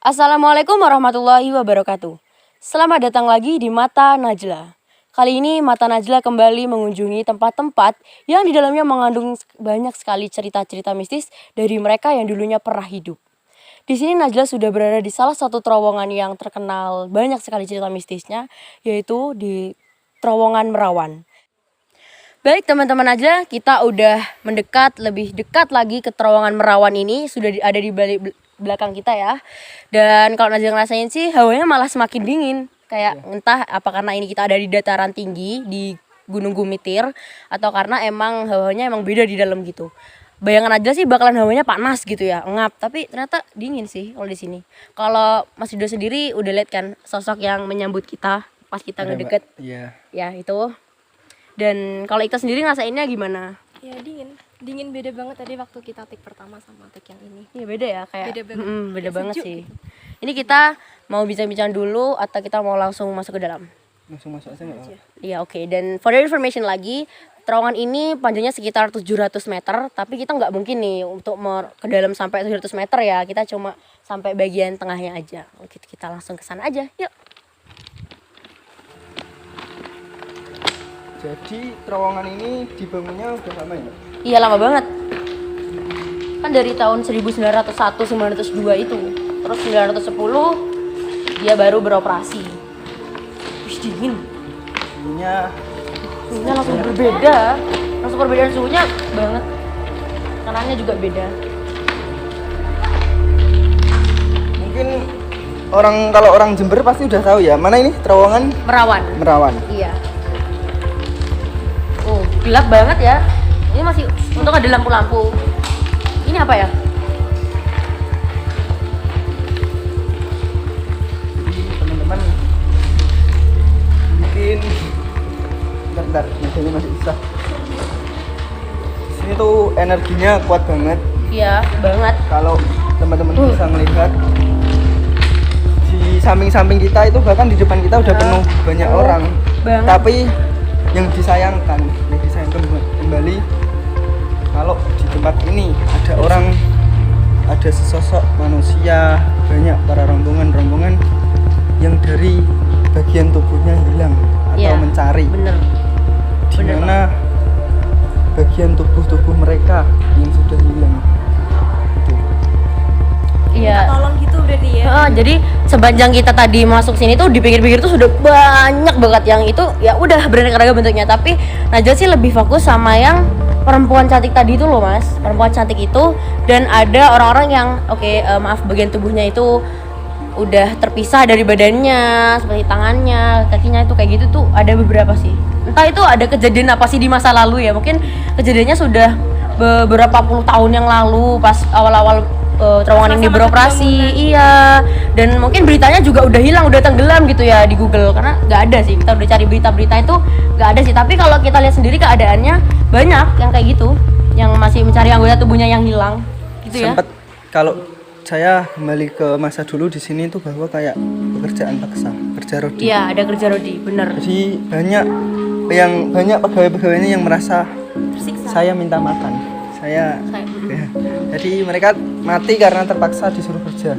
Assalamualaikum warahmatullahi wabarakatuh. Selamat datang lagi di Mata Najla. Kali ini Mata Najla kembali mengunjungi tempat-tempat yang di dalamnya mengandung banyak sekali cerita-cerita mistis dari mereka yang dulunya pernah hidup. Di sini Najla sudah berada di salah satu terowongan yang terkenal banyak sekali cerita mistisnya, yaitu di terowongan Merawan. Baik teman-teman aja, kita udah mendekat lebih dekat lagi ke terowongan Merawan ini, sudah ada di belakang kita ya. Dan kalau Najla ngerasain sih hawanya malah semakin dingin. Kayak entah apa karena ini kita ada di dataran tinggi di Gunung Gumitir atau karena emang hawanya emang beda di dalam gitu. Bayangan aja sih bakalan hawanya panas gitu ya, ngap, tapi ternyata dingin sih kalau di sini. Kalau Mas Yudo sendiri udah lihat kan sosok yang menyambut kita pas kita ngedeket. Iya. Ya, itu. Dan kalau Ika sendiri ngerasainnya gimana? Ya dingin beda banget tadi waktu kita take pertama sama take yang ini. Iya beda ya kayak. Beda banget. Beda Kayak banget sejuk sih. gitu. Ini kita mau bincang-bincang dulu atau kita mau langsung masuk ke dalam? Langsung masuk aja nggak? Iya oke. Dan for your information lagi, terowongan ini panjangnya sekitar 700 meter, tapi kita nggak mungkin nih untuk ke dalam sampai 700 meter ya. Kita cuma sampai bagian tengahnya aja. Oke, kita langsung ke sana aja. Yuk. Jadi terowongan ini dibangunnya udah lama ya? Iya lama banget. Kan dari tahun 1901 1902 itu. Terus 910 dia baru beroperasi. Wih dingin. Suhunya langsung berbeda. Langsung perbedaan suhunya banget. Kanannya juga beda. Mungkin kalau orang Jember pasti udah tahu ya. Mana ini terowongan Merawan. Iya. Oh, gelap banget ya. Ini masih untung ada lampu-lampu. Ini apa ya? Jadi teman-teman mungkin bentar, mesinnya masih susah. Sini tuh energinya kuat banget. Iya, banget. Kalau teman-teman bisa melihat di samping-samping kita itu, bahkan di depan kita udah penuh banyak orang. Banget. Tapi yang disayangkan kembali kalau di tempat ini ada sesosok manusia, banyak para rombongan yang dari bagian tubuhnya hilang atau Iya, mencari. Bener. Di mana bagian tubuh mereka yang sudah hilang. Iya. Tolong gitu berarti ya. Jadi sepanjang kita tadi masuk sini tuh dipikir-pikir tuh sudah banyak banget yang itu ya udah beraneka ragam bentuknya, tapi Najwa sih lebih fokus sama yang perempuan cantik tadi itu loh Mas, perempuan cantik itu. Dan ada orang-orang yang maaf bagian tubuhnya itu udah terpisah dari badannya, seperti tangannya, kakinya itu kayak gitu tuh ada beberapa sih. Entah itu ada kejadian apa sih di masa lalu ya, mungkin kejadiannya sudah beberapa puluh tahun yang lalu pas awal-awal terowongan ini beroperasi. Iya, dan mungkin beritanya juga udah hilang, udah tenggelam gitu ya di Google, karena nggak ada sih, kita udah cari berita-berita itu nggak ada sih. Tapi kalau kita lihat sendiri keadaannya banyak yang kayak gitu, yang masih mencari anggota tubuhnya yang hilang gitu ya. Sempat kalau saya kembali ke masa dulu di sini tuh bahwa kayak pekerjaan paksa, kerja rodi. Iya, ada kerja rodi, bener. Jadi banyak pegawai-pegawainya yang merasa saya minta makan. Ya. Jadi mereka mati karena terpaksa disuruh kerja.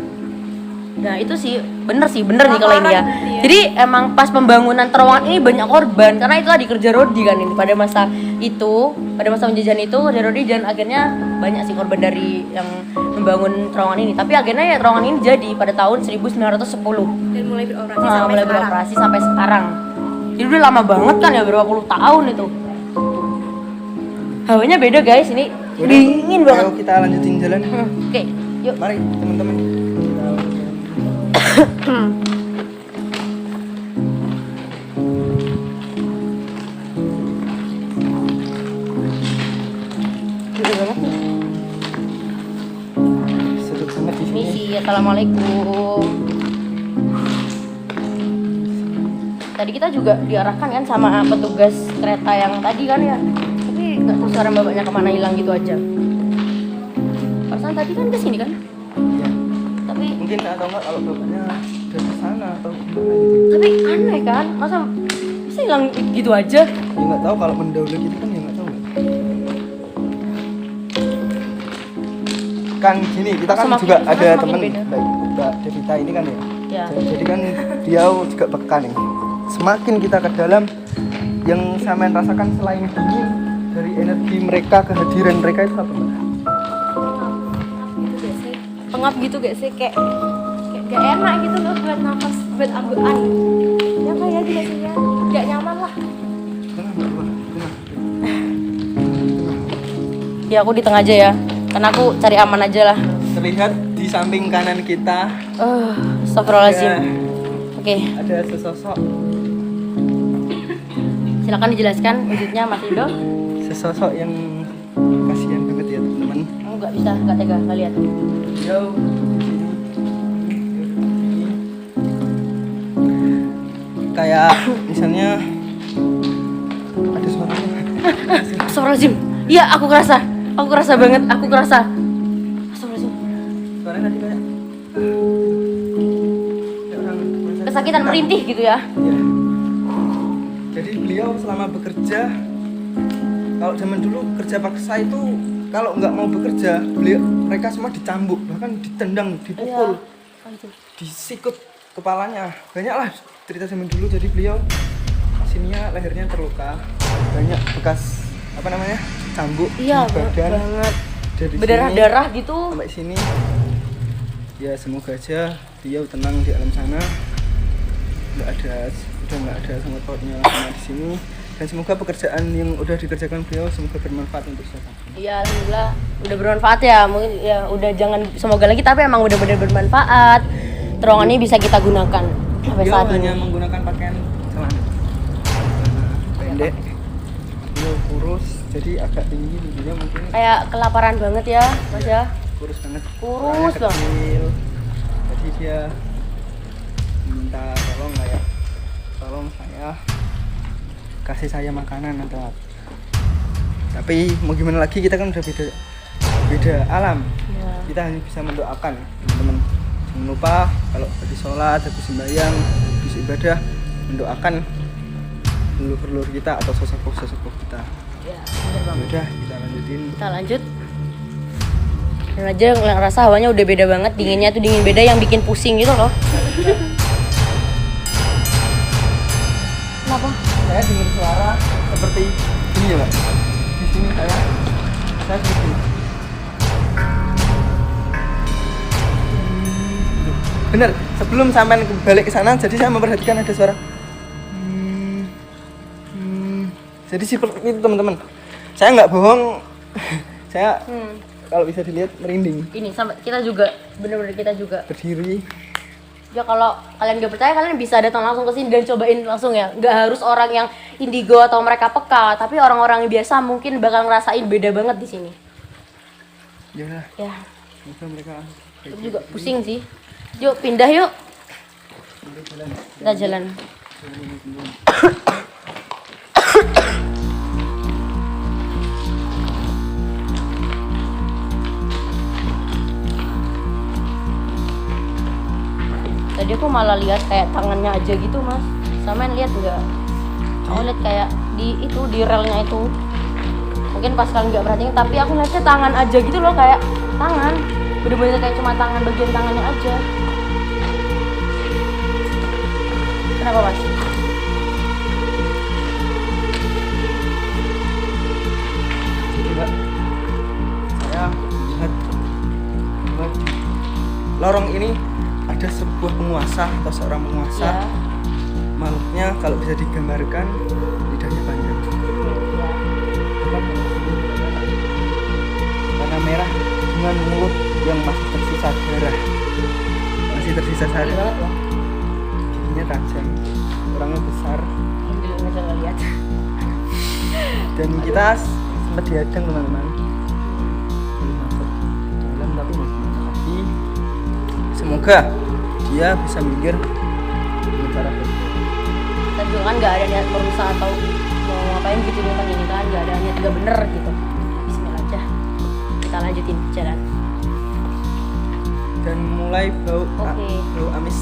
Nah itu sih bener nih kalau ini ya. Jadi emang pas pembangunan terowongan ini banyak korban karena itu tadi kerja rodi kan ini pada masa penjajahan itu kerja rodi, dan akhirnya banyak sih korban dari yang membangun terowongan ini. Tapi akhirnya ya terowongan ini jadi pada tahun 1910 Dan mulai beroperasi sampai sekarang. Jadi udah lama banget kan ya, berapa puluh tahun itu. Hawanya beda guys, ini dingin banget. Ayo kita lanjutin jalan. Oke, yuk. Mari teman-teman. Seru banget di sini. Misi, assalamualaikum. Tadi kita juga diarahkan kan sama petugas kereta yang tadi kan ya, tapi nggak tahu sekarang bapaknya kemana, hilang gitu aja. Perasaan tadi kan kesini kan, Ya. tapi Mungkin atau enggak kalau bapaknya udah ke sana atau gimana gitu. tapi aneh kan, masa bisa hilang gitu aja? Ya nggak tahu, kalau mendahului gitu kan ya nggak tahu. kan gini, kita kan Semakin juga kesana ada semakin temen beda. Mbak Devita ini kan ya. Ya. Jadi kan dia juga peka nih. Semakin kita ke dalam, yang sampean rasakan selain dingin dari energi mereka, kehadiran mereka itu apa Mbak? Pengap gitu gak sih? Kayak gak enak gitu loh buat nafas, buat ambekan. Ya kayak jelasinnya gak nyaman lah. Tengah, Mbak, tengah. Ya aku di tengah aja ya. Karena aku cari aman aja lah. Terlihat di samping kanan kita Astagfirullahaladzim. Oke, ada sesosok silakan dijelaskan wujudnya Mas Indo. sesosok yang kasihan banget ya teman-teman. Aku nggak bisa, nggak tega, nggak lihat. Yo, di sini. Kayak misalnya ada suaranya. Astagfirullahaladzim. Iya, aku kerasa banget, aku kerasa. Astagfirullahaladzim. Suaranya tadi kayak orang merasa- Kesakitan merintih gitu ya. Ya. Jadi beliau selama bekerja, kalau zaman dulu kerja paksa itu kalau nggak mau bekerja, mereka semua dicambuk, bahkan ditendang, dipukul, Oh, itu. disikut kepalanya. Banyaklah cerita zaman dulu. Jadi beliau sininya lehernya terluka, banyak bekas apa namanya cambuk Iya, di badan, banget. dari Berdarah-darah sini gitu. sampai sini. Ya semoga aja beliau tenang di alam sana, udah nggak ada sangkut pautnya sama di sini, dan semoga pekerjaan yang udah dikerjakan beliau semoga bermanfaat untuk siapapun. Iya, alhamdulillah udah bermanfaat ya. Mungkin ya udah jangan semoga lagi, tapi emang udah benar bermanfaat. Terowongan ini bisa kita gunakan sampai Beliau saat hanya ini. menggunakan pakaian celana pendek, beliau kurus, jadi agak tinggi tingginya mungkin, Kayak kelaparan banget ya, Mas ya. kurus banget, Kurus orangnya banget. kecil. Jadi dia minta tolong kayak, tolong saya kasih saya makanan atau apa. Tapi mau gimana lagi, kita kan udah beda alam. Ya. Kita hanya bisa mendoakan teman-teman. Jangan lupa kalau habis sholat, habis sembahyang, habis ibadah, mendoakan leluhur kita atau sesepuh kita. Ya, bener banget. Udah, kita lanjutin. Kita lanjut. Dan aja ngerasa hawanya udah beda banget, dinginnya tuh dingin beda yang bikin pusing gitu loh. Kenapa? Saya dengar suara seperti ini ya, Mbak. Di sini saya seperti ini. Bener, sebelum sampai balik ke sana, jadi saya memperhatikan ada suara. Jadi seperti itu teman-teman. Saya nggak bohong. Saya kalau bisa dilihat merinding. Ini sampai kita juga bener-bener kita juga. Berdiri. Ya kalau kalian gak percaya, kalian bisa datang langsung ke sini dan cobain langsung ya. Nggak harus orang yang indigo atau mereka peka, tapi orang-orang yang biasa mungkin bakal ngerasain beda banget di sini. Ya udah, Ya, semoga mereka itu juga pusing sih. Yuk pindah yuk. jalan. Kita jalan. Tadi aku malah lihat kayak tangannya aja gitu mas. Samain lihat nggak? Aku lihat kayak di itu di relnya itu. Mungkin pas kalian nggak perhatiin, tapi aku lihatnya tangan aja gitu loh, kayak tangan. Bener-bener kayak cuma tangan, bagian tangannya aja. Kenapa mas? Jadi Mbak, saya melihat bahwa di lorong ini ada sebuah penguasa atau seorang penguasa. Ya. Makhluknya kalau bisa digambarkan lidahnya panjang, Ya. warna merah dengan mulut yang masih tersisa darah, masih tersisa Ngeri darah. banget loh. Giginya tajam, orangnya besar, Alhamdulillah nggak lihat. dan kita sempat dihadang teman-teman. Belum masuk dalam tapi masih banyak lagi. Semoga dia bisa minggir dengan cara baik. Kita juga kan nggak ada niat merusak atau mau ngapain gitu kan, ini kan nggak ada niat nggak bener gitu. Bismillah aja. Kita lanjutin jalan. Dan mulai bau Oke. bau amis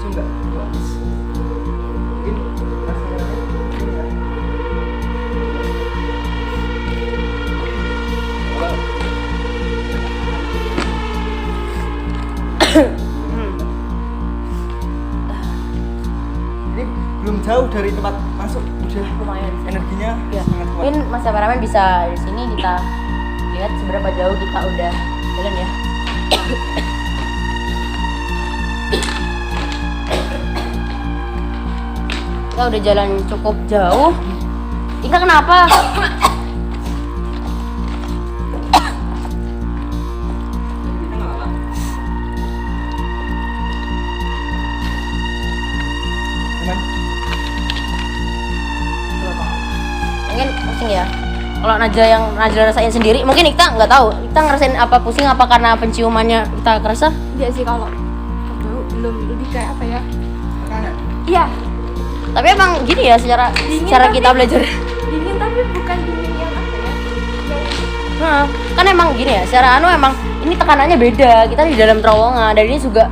juga bau amis, mungkin rasanya ini ya. jauh dari tempat masuk udah Lumayan sih. energinya Ya, sangat kuat. mungkin Mas kameramen bisa di sini kita lihat seberapa jauh kita udah jalan ya. Kita udah jalan cukup jauh. Ika kenapa? Cuman Mungkin pusing ya. Kalau Najla rasain sendiri, mungkin Ikta nggak tahu. Ikta ngerasain apa pusing apa karena penciumannya kita kerasa? Enggak sih kalau bau belum, lebih kayak apa ya? makanan. Iya, Tapi emang gini ya secara Dingin kita tapi- belajar. dingin tapi bukan dingin yang apa ya? Yang Nah, kan emang gini ya, secara emang ini tekanannya beda. Kita di dalam terowongan dan ini juga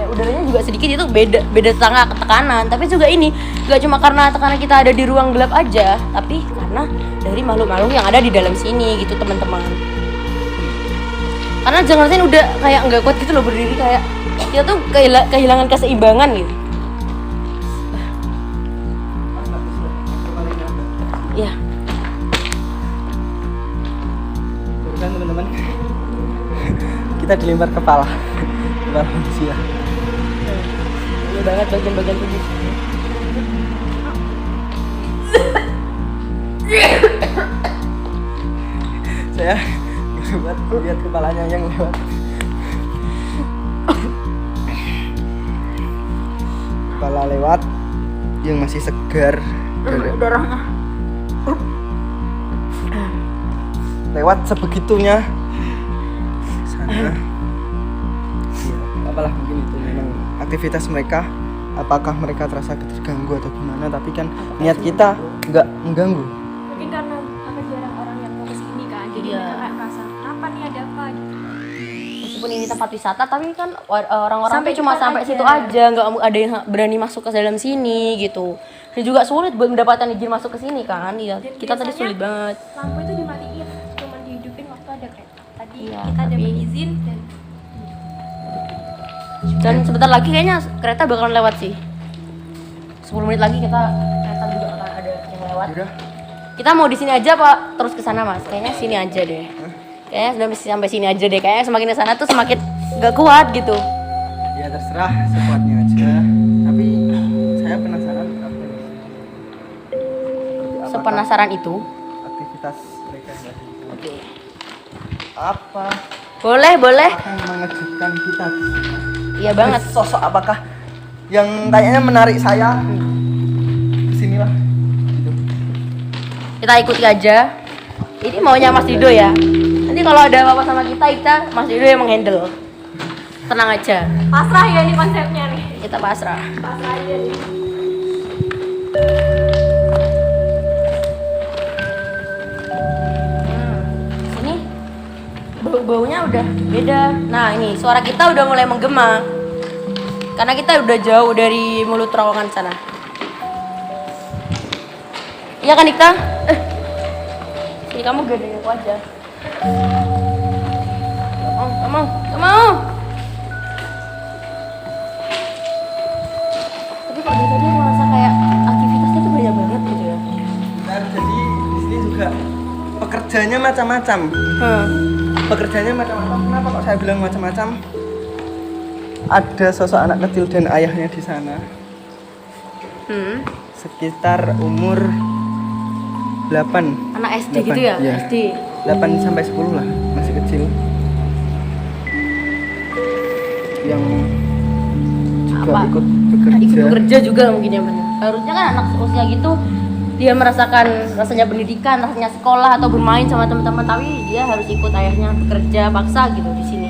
udaranya juga sedikit itu beda tekanan. Tapi juga ini gak cuma karena tekanan kita ada di ruang gelap aja, tapi karena dari makhluk-makhluk yang ada di dalam sini gitu teman-teman. Karena jangan rasain udah kayak nggak kuat gitu loh berdiri, kayak kita tuh kehilangan keseimbangan gitu. Ya, Barusan teman-teman kita dilempar kepala manusia. ini banget bagian-bagian tubuh. Saya lewat lihat kepalanya yang lewat. Kepala lewat yang masih segar. Darahnya. Lewat sebegitunya sana. Ya, apalah mungkin itu memang aktivitas mereka. Apakah mereka terasa terganggu atau gimana? Tapi kan niat kita nggak mengganggu. mungkin karena apa jarang orang yang mau kesini kan, jadi Iya. mereka kayak merasa kenapa nih ada apa gitu. Meskipun ini tempat wisata, tapi kan orang-orang Sampai tuh cuma depan sampai aja. situ aja, nggak ada yang berani masuk ke dalam sini gitu. Dan juga sulit buat mendapatkan izin masuk ke sini kan. Iya, Dan kita tadi biasanya sulit banget. Lampu itu dimatiin, cuma dihidupin waktu ada kereta. Tadi Iya, kita tapi- dapat izin dan Dan sebentar lagi kayaknya kereta bakalan lewat sih. 10 menit lagi kereta juga akan ada yang lewat. Udah, Kita mau di sini aja Pak, terus ke sana Mas. Kayaknya sini aja deh. Kayaknya sudah mesti sampai sini aja deh. Kayaknya semakin ke sana tuh semakin nggak kuat gitu. ya terserah sekuatnya aja. Tapi saya penasaran apa ini? Apakah Sepenasaran itu. aktivitas mereka tadi itu Oke. apa Boleh. akan mengejutkan kita di sini? Iya banget. Sosok apakah yang kayaknya menarik saya kesinilah gitu. Kita ikuti aja. Ini maunya Mas Dido ya. Nanti kalau ada apa-apa sama kita Mas Dido yang menghandle. Tenang aja, pasrah ya ini konsepnya nih. kita pasrah. Pasrah aja nih. Sini baunya udah beda. Nah ini suara kita udah mulai menggema. Karena kita udah jauh dari mulut terowongan sana. Iya kan Ikta? Sini kamu gandeng aku aja. Gak mau. Tapi kok dari tadi aku merasa kayak aktivitasnya tuh banyak banget gitu ya. Nah, jadi di sini juga pekerjanya macam-macam. Pekerjaannya macam-macam. Kenapa kok saya bilang macam-macam? Ada sosok anak kecil dan ayahnya di sana. Sekitar umur 8. Anak SD 8, gitu ya? iya. SD. 8 sampai 10 lah, masih kecil. Yang juga Apa? ikut Ikut bekerja. bekerja juga mungkin ya benar. Harusnya kan anak usia gitu dia merasakan rasanya pendidikan, rasanya sekolah atau bermain sama teman-teman, tapi dia harus ikut ayahnya bekerja paksa gitu di sini.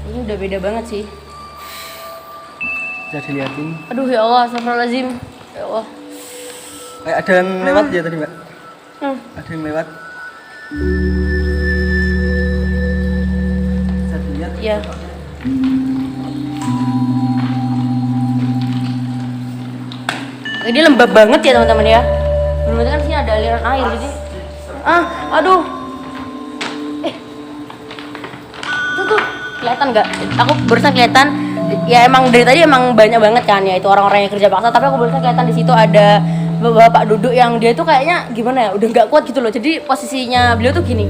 Ini udah beda banget sih. Bisa dilihatin. Aduh ya Allah, astagfirullahaladzim. Ya Allah. Ada yang lewat ya tadi, Mbak? Hmm. Ada yang lewat. Bisa dilihat. Iya. Ini lembab banget ya teman-teman ya. Berarti kan sini ada aliran air jadi. Aduh. Itu tuh kelihatan nggak? Aku barusan kelihatan ya emang dari tadi emang banyak banget kan ya itu orang-orang yang kerja paksa, tapi aku barusan kelihatan di situ ada bapak duduk yang dia tuh kayaknya gimana ya, udah nggak kuat gitu loh. Jadi posisinya beliau tuh gini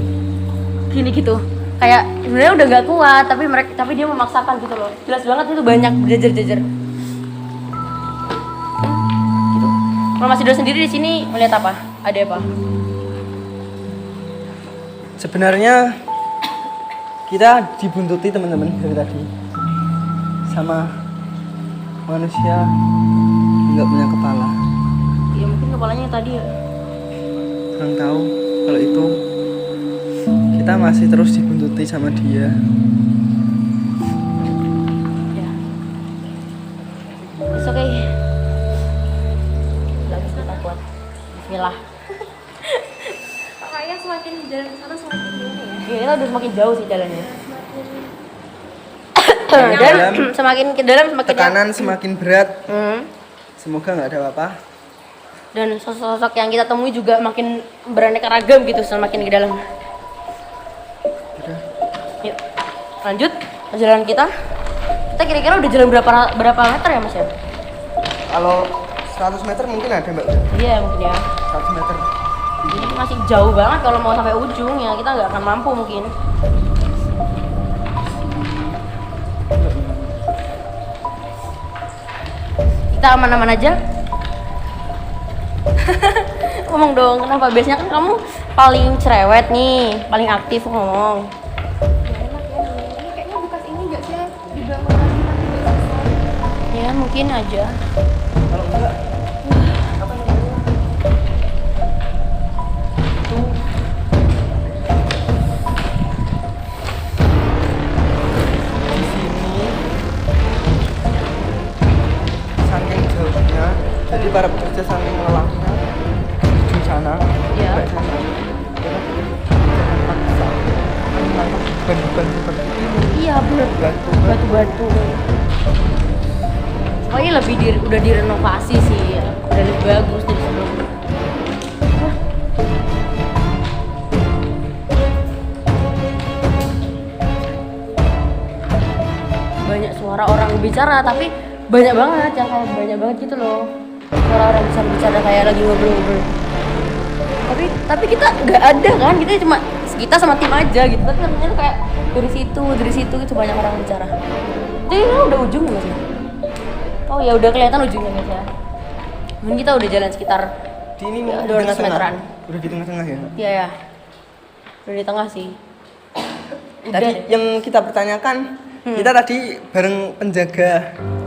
gitu, kayak sebenarnya udah nggak kuat, tapi dia memaksakan gitu loh. Jelas banget itu banyak berjejer-jejer. Gitu. Kalau Mas Ridho sendiri di sini melihat apa? Ada apa? Sebenarnya kita dibuntuti teman-teman dari tadi sama manusia nggak punya kepala. Ya mungkin kepalanya tadi ya. Kurang tahu kalau itu kita masih terus dibuntuti sama dia. Ya. It's okay. Gak bisa kita kuat. Bismillah. Kayaknya semakin jalan ke sana semakin gimana ya? Ya, kita udah semakin jauh sih jalannya. Semakin Dan dalam, semakin ke dalam semakin tekanan semakin berat. Hmm. Semoga nggak ada apa-apa. Dan sosok-sosok yang kita temui juga makin beraneka ragam gitu semakin ke dalam. Udah. Yuk, lanjut perjalanan kita. Kita kira-kira udah jalan berapa meter ya Mas ya? Kalau 100 meter mungkin ada Mbak. Iya mungkin ya. 100 meter. Jadi masih jauh banget kalau mau sampai ujung ya, kita nggak akan mampu mungkin. Kita aman-aman aja. Ngomong dong, kenapa? Biasanya kan kamu paling cerewet nih, paling aktif ngomong. Gak enak ya namanya. Ini kayaknya bekas ini nggak sih dibangun lagi nanti buat selesai. Ya mungkin aja. Kalau enggak apa namanya? Di sini saking jauhnya, jadi para pekerja saking melelahnya di sana, Iya. sampai sana, jangan paksa, menantang beban-beban seperti ini. Iya bener. Batu-batu. Pokoknya udah direnovasi sih, ya. Udah lebih bagus dari sebelumnya. Wah. Banyak suara orang bicara, tapi banyak banget yang kayak banyak banget gitu loh. Suara orang bisa bicara kayak lagi ngobrol-ngobrol. Tapi kita nggak ada kan, kita sama tim aja gitu. Tapi ternyata kayak dari situ gitu banyak orang bicara. Jadi ini udah ujung ya Mas ya? Oh ya udah kelihatan ujungnya Mas ya. Mungkin kita udah jalan sekitar Di ini Ya, mungkin 200 tengah-tengah. meteran. Udah di tengah-tengah ya. Iya ya. Udah di tengah sih. Udah Tadi deh. yang kita pertanyakan, kita tadi bareng penjaga.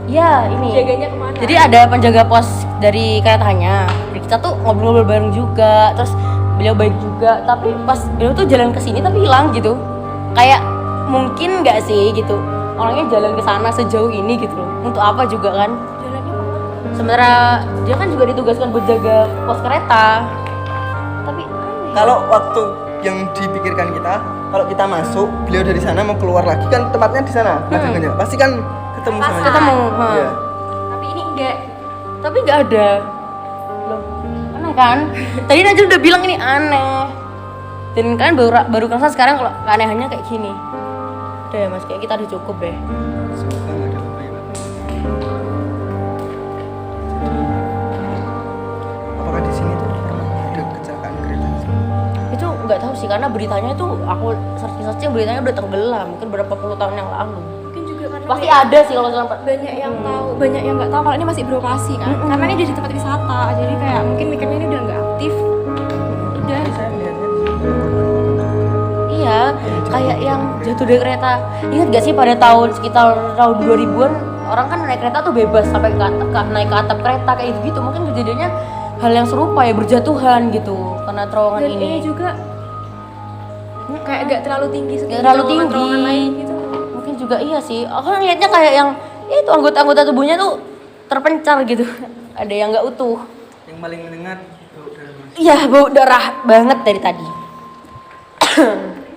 Iya ini. Jaganya kemana? Jadi ada penjaga pos dari keretanya. Jadi kita tuh ngobrol-ngobrol bareng juga. Terus beliau baik juga. Tapi pas beliau tuh jalan ke sini tapi hilang gitu. Kayak mungkin nggak sih gitu. Orangnya jalan ke sana sejauh ini gitu loh. Untuk apa juga kan? Jalannya mana? Sementara dia kan juga ditugaskan buat jaga pos kereta. Tapi Kalau waktu yang dipikirkan kita, kalau kita masuk, beliau dari sana mau keluar lagi kan tempatnya di sana, penjaganya. Pasti kan ketemu sama dia. ketemu. Ha. Iya. Tapi ini enggak. Tapi nggak ada. Loh, aneh kan? Tadi Najwa udah bilang ini aneh. Dan kan baru kerasa sekarang kalau keanehannya kayak gini. Udah ya Mas, kayak kita udah cukup deh. Semoga nggak ada apa-apa ya, Pak. Apakah di sini tuh pernah ada kecelakaan kereta? Itu nggak tahu sih karena beritanya itu aku searching beritanya udah tenggelam mungkin berapa puluh tahun yang lalu. Mungkin juga karena Pasti kayak ada sih kalau sampai banyak yang tahu, banyak yang nggak tahu kalau ini masih beroperasi kan. Karena ini di tempat wisata, jadi kayak mungkin mikirnya ini udah nggak aktif. Udah. Saya melihatnya Iya, kayak yang jatuh dari kereta. Ingat gak sih pada sekitar tahun 2000-an orang kan naik kereta tuh bebas sampai naik ke atap kereta kayak gitu. Mungkin kejadiannya hal yang serupa ya, berjatuhan gitu karena terowongan Dan ini juga kayak nggak terlalu tinggi Nggak terlalu tinggi. terowongan lain gitu. Mungkin juga iya sih. Aku ngeliatnya kayak yang ya itu anggota-anggota tubuhnya tuh terpencar gitu. Ada yang nggak utuh. yang paling mendengar bau darah, Mas. Iya, bau darah banget dari tadi.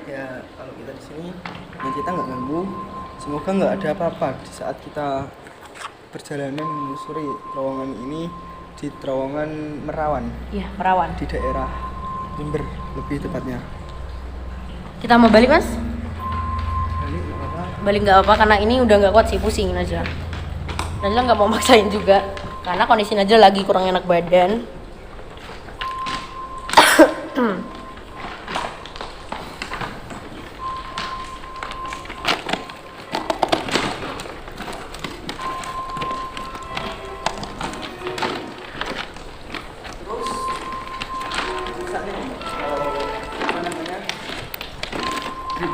Ya kalau kita di sini ya kita nggak ganggu, semoga nggak ada apa-apa di saat kita perjalanan menyusuri terowongan ini, di terowongan Merawan Iya, Merawan. di daerah Jember lebih tepatnya. Kita mau balik, Mas? Balik nggak apa-apa. balik nggak apa karena ini udah nggak kuat sih, pusingin aja. Najla nggak mau maksain juga karena kondisi Najla lagi kurang enak badan.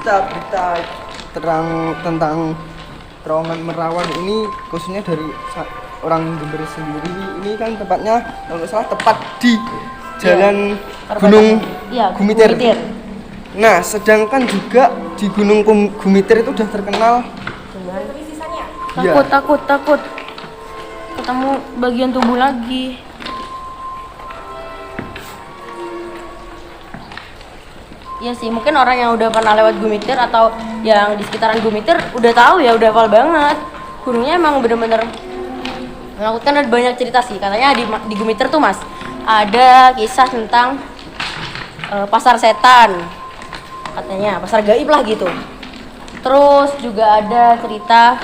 Berita terang tentang terowongan Merawan ini khususnya dari orang Jember sendiri. Ini kan tempatnya kalau nggak salah tepat di jalan Gunung Iya, Gumitir. Nah, sedangkan juga di Gunung Gumitir itu udah terkenal Iya. Takut ketemu bagian tubuh lagi. Iya sih, mungkin orang yang udah pernah lewat Gumitir atau yang di sekitaran Gumitir udah tahu ya, udah hafal banget. Gunungnya emang bener-bener menakutkan, ada banyak cerita sih. Katanya di Gumitir tuh Mas, ada kisah tentang pasar setan. Katanya, pasar gaib lah gitu. Terus juga ada cerita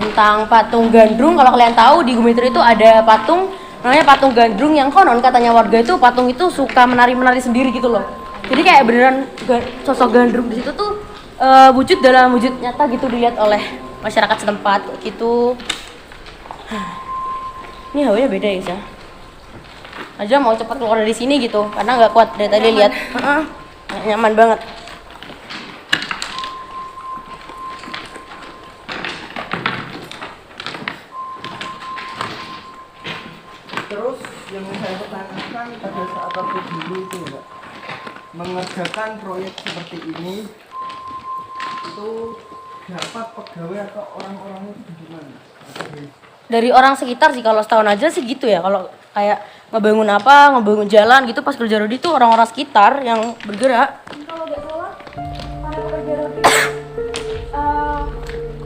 tentang patung gandrung. Kalau kalian tahu di Gumitir itu ada patung namanya patung gandrung yang konon katanya warga itu patung itu suka menari-menari sendiri gitu loh. Jadi kayak beneran sosok gandrung di situ tuh wujud dalam wujud nyata gitu dilihat oleh masyarakat setempat gitu. Ini hawanya beda ya, Sa. Aja mau cepat keluar dari sini gitu karena nggak kuat dari tadi lihat. Nyaman banget. Terus yang saya pertanyakan pada saat waktu dulu itu enggak mengerjakan proyek seperti ini itu dapat pegawai atau orang-orangnya di mana? Dari orang sekitar sih, kalau setahun aja sih gitu ya. Kalau kayak ngebangun jalan gitu pas kerja Rodi tuh orang-orang sekitar yang bergerak. Kalau nggak salah para pekerja Rodi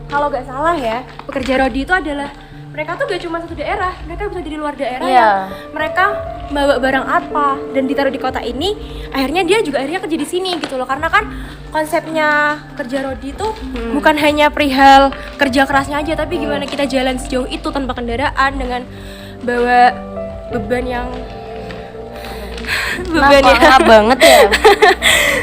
kalau nggak salah ya, pekerja Rodi itu adalah mereka tuh gak cuma satu daerah, mereka bisa dari luar daerah Iya. ya. Mereka bawa barang apa dan ditaruh di kota ini, akhirnya dia juga akhirnya kerja di sini gitu loh. Karena kan konsepnya kerja Rodi itu bukan hanya perihal kerja kerasnya aja, tapi gimana kita jalan sejauh itu tanpa kendaraan dengan bawa beban yang Kenapa banget ya?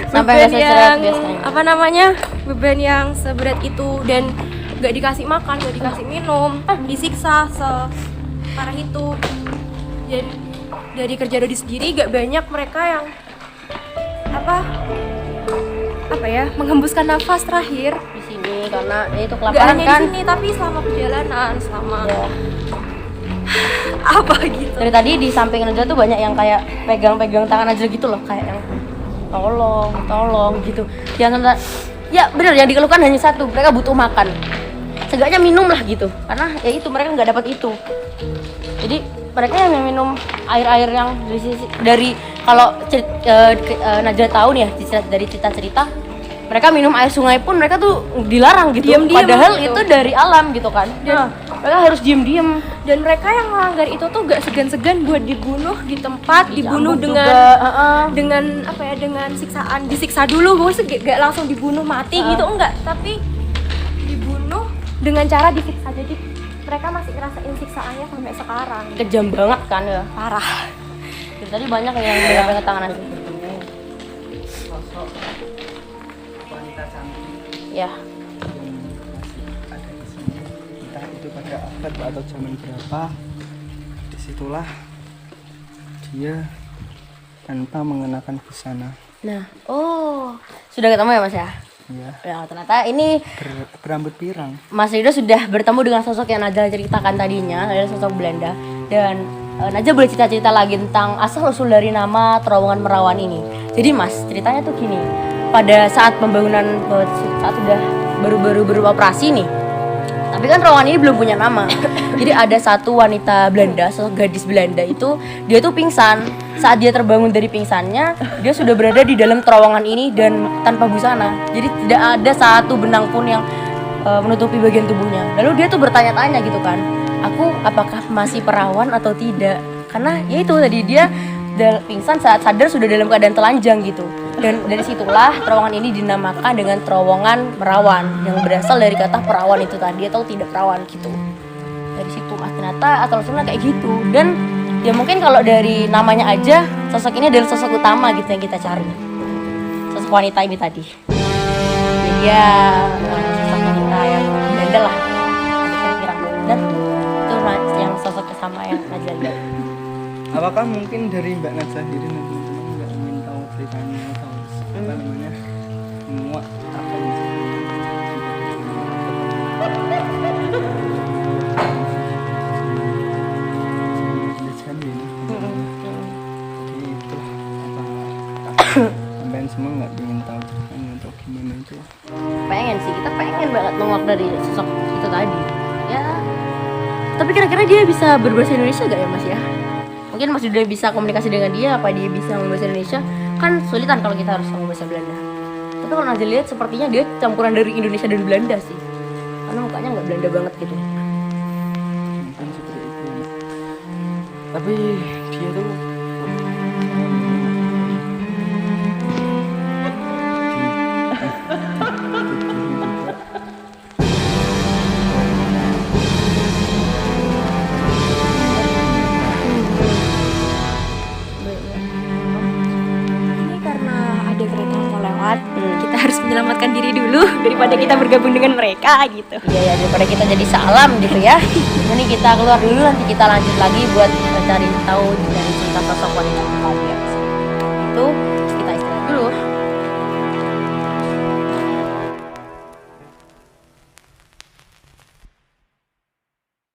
Sampai nggak secerat biasanya. apa namanya, beban yang seberat itu dan nggak dikasih makan, nggak dikasih minum, disiksa separah itu. Dan dari kerja Rodi sendiri gak banyak mereka yang apa ya, menghembuskan nafas terakhir. Di sini karena ya itu Gak kelaparan hanya kan. di sini tapi selama perjalanan, selama Ya. apa gitu. Dari tadi di samping Najla tuh banyak yang kayak pegang-pegang tangan Najla gitu loh, kayak yang tolong gitu. Ya benar, yang dikeluhkan hanya satu, mereka butuh makan. Seenggaknya minum lah gitu, karena ya itu mereka nggak dapat itu. Jadi mereka yang minum air-air yang dari kalau Najla tahu nih ya dari cerita-cerita, mereka minum air sungai pun mereka tuh dilarang gitu. Diam-diam Padahal gitu. itu dari alam gitu kan. Mereka harus diem-diem. Dan mereka yang melanggar itu tuh gak segan-segan buat dibunuh di tempat, dibunuh Dicambuk dengan juga, dengan apa ya, dengan siksaan, disiksa dulu, gak langsung dibunuh mati gitu, enggak, tapi dibunuh dengan cara disiksa. Jadi mereka masih ngerasain siksaannya sampai sekarang. Kejam banget kan ya. Parah. Dari tadi banyak yang pegang tangan Najla. Sosok wanita cantik Ya. ada di sini, entah itu pada abad atau zaman berapa, disitulah dia tanpa mengenakan busana. Nah, sudah ketemu ya Mas ya? Ya, Ya, ternyata ini berambut pirang. Mas Rido sudah bertemu dengan sosok yang Najla ceritakan tadinya, ada sosok Belanda. Dan Najla boleh cerita-cerita lagi tentang asal-usul dari nama terowongan Merawan ini. Jadi Mas, ceritanya tuh gini. Pada saat pembangunan, saat sudah baru beroperasi nih, tapi kan terowongan ini belum punya nama. Jadi ada satu wanita Belanda, sosok gadis Belanda itu, dia tuh pingsan. Saat dia terbangun dari pingsannya, dia sudah berada di dalam terowongan ini dan tanpa busana. Jadi tidak ada satu benang pun yang menutupi bagian tubuhnya. Lalu dia tuh bertanya-tanya gitu kan, aku apakah masih perawan atau tidak? Karena ya itu tadi dia pingsan, saat sadar sudah dalam keadaan telanjang gitu. Dan dari situlah terowongan ini dinamakan dengan terowongan Merawan yang berasal dari kata perawan itu tadi atau tidak perawan gitu. Dari situ Mas ternyata asal usulnya kayak gitu. Dan ya mungkin kalau dari namanya aja sosok ini adalah sosok utama gitu yang kita cari. Sosok wanita ini tadi. Ya sosok wanita yang Belanda lah. Pirang dan itu yang sosoknya sama yang Najla lihat. Apakah mungkin dari Mbak Najla sendiri teman-teman nggak ingin tahu ceritanya atau apa namanya semua apa yang jadi ini itu apa sampean semua nggak ingin tahu ceritanya atau gimana itu? Pengen sih, kita pengen banget menguak dari sosok itu tadi ya. Tapi kira-kira dia bisa berbahasa Indonesia gak ya Mas ya? Mungkin Mas udah bisa komunikasi dengan dia, apa dia bisa ngomong bahasa Indonesia? Kan sulitan kalau kita harus ngomong bahasa Belanda. Tapi kalau Najla lihat sepertinya dia campuran dari Indonesia dan Belanda sih, karena mukanya nggak Belanda banget gitu. Mungkin seperti itu. Tapi dia tuh Ini karena ada kereta mau lewat, kita harus menyelamatkan diri dulu daripada kita bergabung dengan mereka gitu. Iya ya, daripada kita jadi salam gitu ya. Ini kita keluar dulu, nanti kita lanjut lagi buat mencari tahu dari cerita sosok wanita tadi ya. Itu